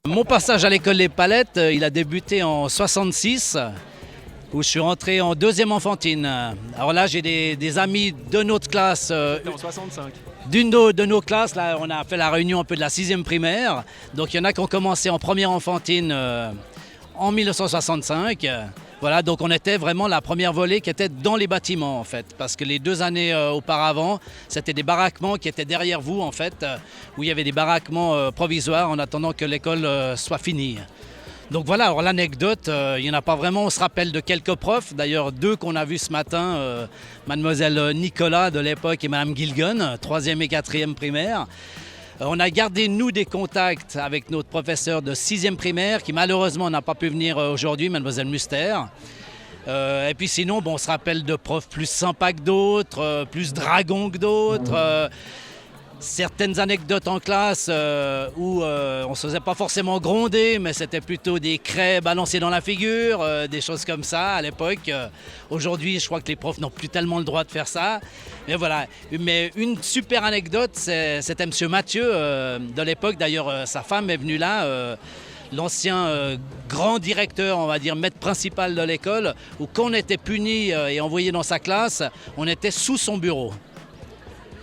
Mon passage à l'école Les Palettes, il a débuté en 66, où je suis rentré en deuxième enfantine. Alors là, j'ai des amis de notre classe. C'était en 65. De nos classes, là, on a fait la réunion un peu de la sixième primaire. Donc il y en a qui ont commencé en première enfantine en 1965. Voilà, donc on était vraiment la première volée qui était dans les bâtiments en fait, parce que les 2 années auparavant, c'était des baraquements qui étaient derrière vous en fait, où il y avait des baraquements provisoires en attendant que l'école soit finie. Donc voilà, alors l'anecdote, il n'y en a pas vraiment, on se rappelle de quelques profs, d'ailleurs 2 qu'on a vus ce matin, mademoiselle Nicolas de l'époque et madame Gilgun, 3e et 4e primaire. On a gardé, nous, des contacts avec notre professeur de 6e primaire qui malheureusement n'a pas pu venir aujourd'hui, mademoiselle Muster. Et puis sinon, bon, on se rappelle de profs plus sympas que d'autres, plus dragons que d'autres. Certaines anecdotes en classe où on ne se faisait pas forcément gronder, mais c'était plutôt des craies balancées dans la figure, des choses comme ça à l'époque. Aujourd'hui, je crois que les profs n'ont plus tellement le droit de faire ça. Mais voilà. Mais une super anecdote, c'était M. Mathieu de l'époque. D'ailleurs, sa femme est venue là. L'ancien grand directeur, on va dire maître principal de l'école, où quand on était puni et envoyé dans sa classe, on était sous son bureau.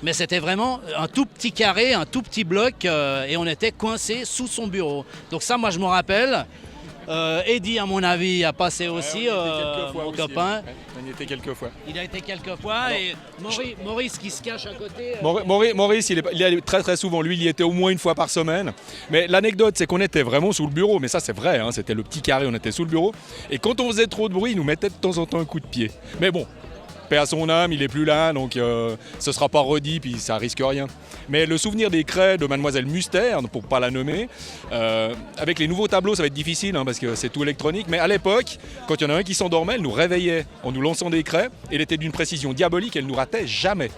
Mais c'était vraiment un tout petit carré, un tout petit bloc et on était coincé sous son bureau. Donc ça, moi, je m'en rappelle. Eddy, à mon avis, a passé aussi, mon copain. On y était quelques fois. Il a été quelques fois. Alors, et Maurice qui se cache à côté. Maurice, il y allait très très souvent. Lui, il y était au moins une fois par semaine. Mais l'anecdote, c'est qu'on était vraiment sous le bureau. Mais ça, c'est vrai, hein, c'était le petit carré, on était sous le bureau. Et quand on faisait trop de bruit, il nous mettait de temps en temps un coup de pied. Mais bon, paix à son âme, il est plus là, donc ce sera pas redit, puis ça risque rien. Mais le souvenir des craies de mademoiselle Muster, pour pas la nommer, avec les nouveaux tableaux, ça va être difficile, hein, parce que c'est tout électronique. Mais à l'époque, quand il y en a un qui s'endormait, elle nous réveillait en nous lançant des craies. Elle était d'une précision diabolique, elle nous ratait jamais.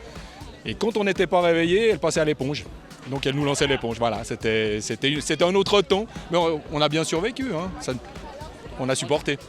Et quand on n'était pas réveillé, elle passait à l'éponge. Donc elle nous lançait l'éponge. Voilà, c'était un autre temps, mais on a bien survécu, hein. On a supporté.